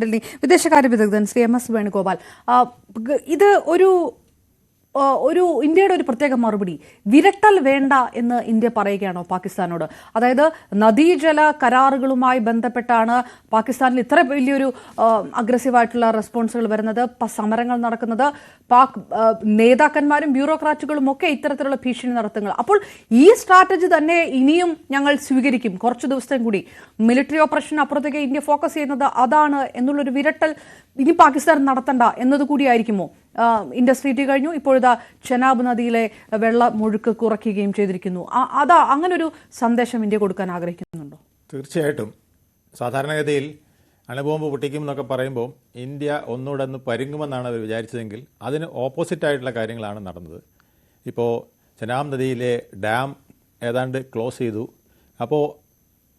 വിദേശകാര്യ വിദഗ്ധൻ ശ്രീ MS വേണുഗോപാൽ, ഇത് ഒരു ഇന്ത്യയുടെ ഒരു പ്രത്യേക മറുപടി, വിരട്ടൽ വേണ്ട എന്ന് ഇന്ത്യ പറയുകയാണോ പാകിസ്ഥാനോട്? അതായത് നദീജല കരാറുകളുമായി ബന്ധപ്പെട്ടാണ് പാകിസ്ഥാനിൽ ഇത്ര വലിയൊരു അഗ്രസീവായിട്ടുള്ള റെസ്പോൺസുകൾ വരുന്നത്, സമരങ്ങൾ നടക്കുന്നത്, പാക് നേതാക്കന്മാരും ബ്യൂറോക്രാറ്റുകളും ഒക്കെ ഇത്തരത്തിലുള്ള ഭീഷണി നടത്തുന്നത്. അപ്പോൾ ഈ സ്ട്രാറ്റജി തന്നെ ഇനിയും ഞങ്ങൾ സ്വീകരിക്കും, കുറച്ചു ദിവസത്തേക്കും കൂടി മിലിറ്ററി ഓപ്പറേഷൻ അപ്പുറത്തേക്ക് ഇന്ത്യ ഫോക്കസ് ചെയ്യുന്നത് അതാണ് എന്നുള്ളൊരു വിരട്ടൽ ഇനി പാകിസ്ഥാൻ നടത്തണ്ട എന്നതുകൂടിയായിരിക്കുമോ? ഇൻഡസ്ട്രീറ്റ് കഴിഞ്ഞു, ഇപ്പോഴത്തെ ചെനാബ് നദിയിലെ വെള്ളമൊഴുക്ക് കുറയ്ക്കുകയും ചെയ്തിരിക്കുന്നു. അങ്ങനൊരു സന്ദേശം ഇന്ത്യ കൊടുക്കാൻ ആഗ്രഹിക്കുന്നുണ്ടോ? തീർച്ചയായിട്ടും. സാധാരണഗതിയിൽ അണുബോംബ് പൊട്ടിക്കും എന്നൊക്കെ പറയുമ്പോൾ ഇന്ത്യ ഒന്നുകൂടെ ഒന്ന് പരുങ്ങുമെന്നാണ് അവർ വിചാരിച്ചതെങ്കിൽ അതിന് ഓപ്പോസിറ്റായിട്ടുള്ള കാര്യങ്ങളാണ് നടന്നത്. ഇപ്പോൾ ചെനാബ് നദിയിലെ ഡാം ഏതാണ്ട് ക്ലോസ് ചെയ്തു. അപ്പോൾ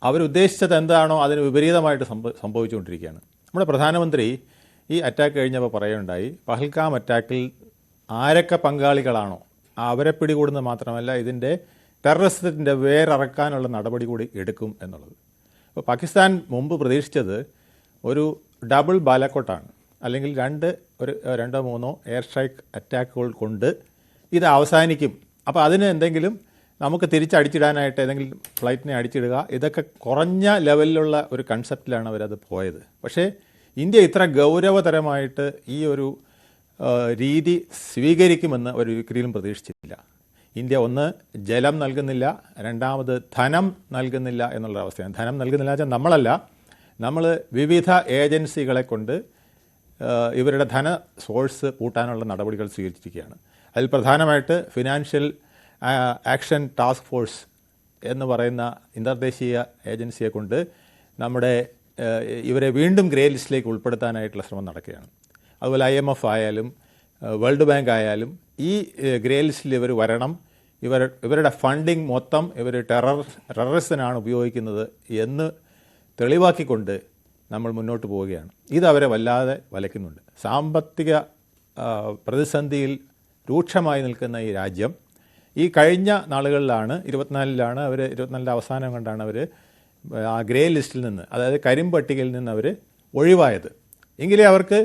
അവരുദ്ദേശിച്ചത് എന്താണോ അതിന് വിപരീതമായിട്ട് സംഭവിച്ചുകൊണ്ടിരിക്കുകയാണ്. നമ്മുടെ പ്രധാനമന്ത്രി ഈ അറ്റാക്ക് കഴിഞ്ഞപ്പോൾ പറയുകയുണ്ടായി, പഹൽഗാം അറ്റാക്കിൽ ആരൊക്കെ പങ്കാളികളാണോ അവരെ പിടികൂടുന്നത് മാത്രമല്ല ഇതിൻ്റെ ടെററിസത്തിൻ്റെ വേരറക്കാനുള്ള നടപടി കൂടി എടുക്കും എന്നുള്ളത്. അപ്പോൾ പാകിസ്ഥാൻ മുമ്പ് പ്രതീക്ഷിച്ചത് ഒരു ഡബിൾ ബാലക്കോട്ടാണ്, അല്ലെങ്കിൽ രണ്ടോ മൂന്നോ എയർ സ്ട്രൈക്ക് അറ്റാക്കുകൾ കൊണ്ട് ഇത് അവസാനിക്കും. അപ്പോൾ അതിന് എന്തെങ്കിലും നമുക്ക് തിരിച്ചടിച്ചിടാനായിട്ട് ഏതെങ്കിലും ഫ്ലൈറ്റിനെ അടിച്ചിടുക, ഇതൊക്കെ കുറഞ്ഞ ലെവലിലുള്ള ഒരു കൺസെപ്റ്റിലാണ് അവരത് പോയത്. പക്ഷേ ഇന്ത്യ ഇത്ര ഗൗരവതരമായിട്ട് ഈ ഒരു രീതി സ്വീകരിക്കുമെന്ന് ഒരു ഒരിക്കലും പ്രതീക്ഷിച്ചില്ല. ഇന്ത്യ ഒന്ന് ജലം നൽകുന്നില്ല, രണ്ടാമത് ധനം നൽകുന്നില്ല എന്നുള്ള അവസ്ഥയാണ്. ധനം നൽകുന്നില്ല വെച്ചാൽ നമ്മൾ വിവിധ ഏജൻസികളെ കൊണ്ട് ഇവരുടെ ധന സോഴ്സ് കൂട്ടാനുള്ള നടപടികൾ സ്വീകരിച്ചിരിക്കുകയാണ്. അതിൽ പ്രധാനമായിട്ട് ഫിനാൻഷ്യൽ ആക്ഷൻ ടാസ്ക് ഫോഴ്സ് എന്ന് പറയുന്ന അന്തർദേശീയ ഏജൻസിയെ കൊണ്ട് നമ്മുടെ ഇവരെ വീണ്ടും ഗ്രേ ലിസ്റ്റിലേക്ക് ഉൾപ്പെടുത്താനായിട്ടുള്ള ശ്രമം നടക്കുകയാണ്. അതുപോലെ IMF ആയാലും വേൾഡ് ബാങ്ക് ആയാലും ഈ ഗ്രേ ലിസ്റ്റിൽ ഇവർ വരണം, ഇവരുടെ ഫണ്ടിങ് മൊത്തം ഇവർ ടെററിസത്തിനാണ് ഉപയോഗിക്കുന്നത് എന്ന് തെളിവാക്കിക്കൊണ്ട് നമ്മൾ മുന്നോട്ട് പോവുകയാണ്. ഇത് അവരെ വല്ലാതെ വലയ്ക്കുന്നുണ്ട്. സാമ്പത്തിക പ്രതിസന്ധിയിൽ രൂക്ഷമായി നിൽക്കുന്ന ഈ രാജ്യം ഈ കഴിഞ്ഞ നാളുകളിലാണ് 24 അവസാനം കണ്ടാണ് അവർ ആ ഗ്രേ ലിസ്റ്റിൽ നിന്ന്, അതായത് കരിമ്പട്ടികയിൽ നിന്ന് അവർ ഒഴിവായത്. എങ്കിലേ അവർക്ക്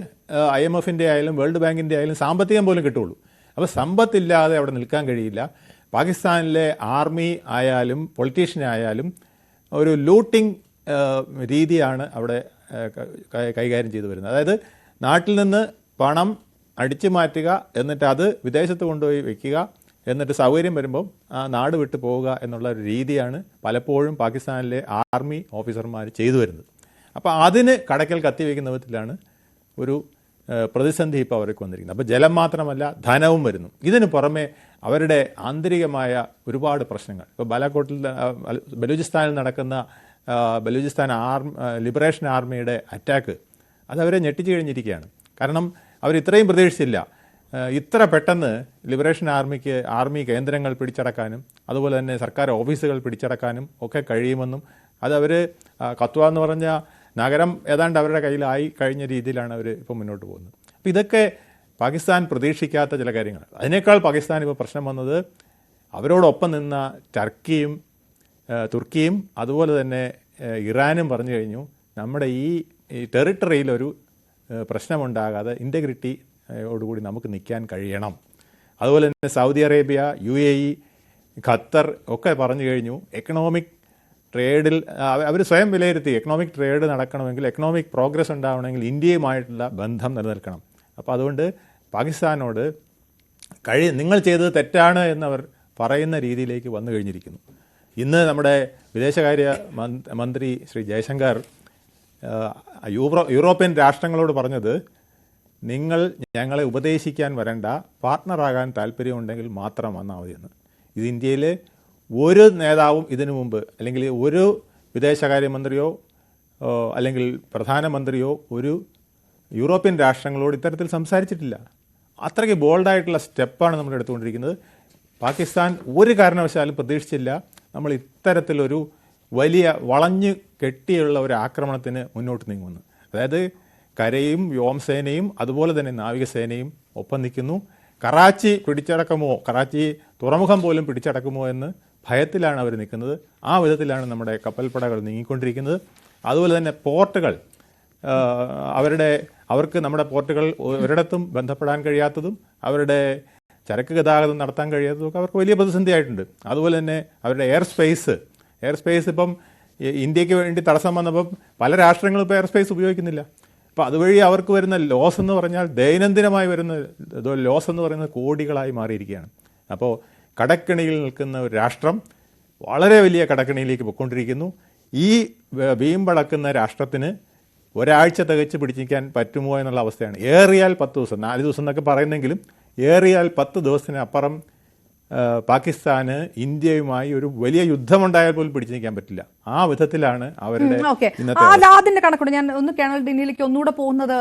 IMFൻ്റെ ആയാലും വേൾഡ് ബാങ്കിൻ്റെ ആയാലും സാമ്പത്തികം പോലും കിട്ടുള്ളൂ. അപ്പോൾ സമ്പത്തില്ലാതെ അവിടെ നിൽക്കാൻ കഴിയില്ല. പാകിസ്ഥാനിലെ ആർമി ആയാലും പൊളിറ്റീഷ്യൻ ആയാലും ഒരു ലൂട്ടിംഗ് രീതിയാണ് അവിടെ കൈകാര്യം ചെയ്തു വരുന്നത്. അതായത് നാട്ടിൽ നിന്ന് പണം അടിച്ചു മാറ്റുക, എന്നിട്ട് അത് വിദേശത്ത് കൊണ്ടുപോയി വയ്ക്കുക, എന്നിട്ട് സൗകര്യം വരുമ്പം ആ നാട് വിട്ടു പോവുക എന്നുള്ള ഒരു രീതിയാണ് പലപ്പോഴും പാകിസ്ഥാനിലെ ആർമി ഓഫീസർമാർ ചെയ്തു വരുന്നത്. അപ്പോൾ അതിന് കടക്കൽ കത്തിവെക്കുന്ന വിധത്തിലാണ് ഒരു പ്രതിസന്ധി ഇപ്പോൾ അവർക്ക് വന്നിരിക്കുന്നത്. അപ്പോൾ ജലം മാത്രമല്ല, ധനവും വരുന്നു. ഇതിന് പുറമെ അവരുടെ ആന്തരികമായ ഒരുപാട് പ്രശ്നങ്ങൾ. ഇപ്പോൾ ബലൂചിസ്ഥാനിൽ നടക്കുന്ന ബലൂചിസ്ഥാൻ ലിബറേഷൻ ആർമിയുടെ അറ്റാക്ക് അതവരെ ഞെട്ടിച്ചു കഴിഞ്ഞിരിക്കുകയാണ്. കാരണം അവരിത്രയും പ്രതീക്ഷിച്ചില്ല. ഇത്ര പെട്ടെന്ന് ലിബറേഷൻ ആർമി കേന്ദ്രങ്ങൾ പിടിച്ചടക്കാനും അതുപോലെ തന്നെ സർക്കാർ ഓഫീസുകൾ പിടിച്ചടക്കാനും ഒക്കെ കഴിയുമെന്നും അതവർ കത്വ എന്ന് പറഞ്ഞ നഗരം ഏതാണ്ട് അവരുടെ കയ്യിലായി കഴിഞ്ഞ രീതിയിലാണ് അവർ ഇപ്പോൾ മുന്നോട്ട് പോകുന്നത്. അപ്പോൾ ഇതൊക്കെ പാകിസ്ഥാൻ പ്രതീക്ഷിക്കാത്ത ചില കാര്യങ്ങൾ. അതിനേക്കാൾ പാകിസ്ഥാൻ ഇപ്പോൾ പ്രശ്നം വന്നത് അവരോടൊപ്പം നിന്ന തുർക്കിയും അതുപോലെ തന്നെ ഇറാനും പറഞ്ഞു കഴിഞ്ഞു, നമ്മുടെ ഈ ടെറിട്ടറിയിലൊരു പ്രശ്നമുണ്ടാകാതെ ഇൻറ്റഗ്രിറ്റി ോടുകൂടി നമുക്ക് നിൽക്കാൻ കഴിയണം. അതുപോലെ തന്നെ സൗദി അറേബ്യ, UAE, ഖത്തർ ഒക്കെ പറഞ്ഞു കഴിഞ്ഞു എക്കണോമിക് ട്രേഡിൽ അവർ സ്വയം വിലയിരുത്തി എക്കണോമിക് ട്രേഡ് നടക്കണമെങ്കിൽ, എക്കണോമിക് പ്രോഗ്രസ് ഉണ്ടാവണമെങ്കിൽ ഇന്ത്യയുമായിട്ടുള്ള ബന്ധം നിലനിൽക്കണം. അപ്പോൾ അതുകൊണ്ട് പാകിസ്ഥാനോട് നിങ്ങൾ ചെയ്തത് തെറ്റാണ് എന്നവർ പറയുന്ന രീതിയിലേക്ക് വന്നു കഴിഞ്ഞിരിക്കുന്നു. ഇന്ന് നമ്മുടെ വിദേശകാര്യ മന്ത്രി ശ്രീ ജയശങ്കർ യൂറോപ്യൻ രാഷ്ട്രങ്ങളോട് പറഞ്ഞത്, നിങ്ങൾ ഞങ്ങളെ ഉപദേശിക്കാൻ വരണ്ട, പാർട്ട്ണറാകാൻ താല്പര്യമുണ്ടെങ്കിൽ മാത്രം വന്നാൽ മതിയെന്ന്. ഇത് ഇന്ത്യയിലെ ഒരു നേതാവും ഇതിനു മുമ്പ്, അല്ലെങ്കിൽ ഒരു വിദേശകാര്യമന്ത്രിയോ അല്ലെങ്കിൽ പ്രധാനമന്ത്രിയോ ഒരു യൂറോപ്യൻ രാഷ്ട്രങ്ങളോട് ഇത്തരത്തിൽ സംസാരിച്ചിട്ടില്ല. അത്രയ്ക്ക് ബോൾഡായിട്ടുള്ള സ്റ്റെപ്പാണ് നമ്മൾ എടുത്തുകൊണ്ടിരിക്കുന്നത്. പാകിസ്ഥാൻ ഒരു കാരണവശാലും പ്രതീക്ഷിച്ചില്ല നമ്മൾ ഇത്തരത്തിലൊരു വലിയ വളഞ്ഞു കെട്ടിയുള്ള ഒരു ആക്രമണത്തിന് മുന്നോട്ട് നീങ്ങുമെന്ന്. അതായത് കരയും വ്യോമസേനയും അതുപോലെ തന്നെ നാവികസേനയും ഒപ്പം നിൽക്കുന്നു. കറാച്ചി തുറമുഖം പോലും പിടിച്ചടക്കുമോ എന്ന് ഭയത്തിലാണ് അവർ നിൽക്കുന്നത്. ആ വിധത്തിലാണ് നമ്മുടെ കപ്പൽപ്പടകൾ നീങ്ങിക്കൊണ്ടിരിക്കുന്നത്. അതുപോലെ തന്നെ പോർട്ടുകൾ അവർക്ക് നമ്മുടെ പോർട്ടുകൾ ഒരിടത്തും ബന്ധപ്പെടാൻ കഴിയാത്തതും അവരുടെ ചരക്ക് ഗതാഗതം നടത്താൻ കഴിയാത്തതും ഒക്കെ അവർക്ക് വലിയ പ്രതിസന്ധിയായിട്ടുണ്ട്. അതുപോലെ തന്നെ അവരുടെ എയർ സ്പേസ് ഇപ്പം ഇന്ത്യക്ക് വേണ്ടി തടസ്സം വന്നപ്പം പല രാഷ്ട്രങ്ങളും ഇപ്പോൾ എയർ സ്പേസ് ഉപയോഗിക്കുന്നില്ല. അപ്പോൾ അതുവഴി അവർക്ക് വരുന്ന ലോസ് എന്ന് പറഞ്ഞാൽ ദൈനംദിനമായി വരുന്ന ലോസ് എന്ന് പറയുന്നത് കോടികളായി മാറിയിരിക്കുകയാണ്. അപ്പോൾ കടക്കെണിയിൽ നിൽക്കുന്ന ഒരു രാഷ്ട്രം വളരെ വലിയ കടക്കെണിയിലേക്ക് പോയിക്കൊണ്ടിരിക്കുന്നു. ഈ വീമ്പളക്കുന്ന രാഷ്ട്രത്തിന് ഒരാഴ്ച തികച്ച് പിടിച്ചിരിക്കാൻ പറ്റുമോ എന്നുള്ള അവസ്ഥയാണ്. ഏറിയാൽ 10 ദിവസം, 4 ദിവസം എന്നൊക്കെ പറയുന്നെങ്കിലും ഏറിയാൽ 10 ദിവസത്തിനപ്പുറം പാകിസ്ഥാന് ഇന്ത്യയുമായി ഒരു വലിയ യുദ്ധമുണ്ടായാൽ പോലും പിടിച്ചു നിൽക്കാൻ പറ്റില്ല. ആ വിധത്തിലാണ് അവരുടെ ഓക്കെ, ഇന്നത്തെ അതിന്റെ കണക്കുണ്ട്. ഞാൻ ഒന്ന് കേണൽ ഡിന്നിലേക്ക് ഒന്നുകൂടെ പോകുന്നത്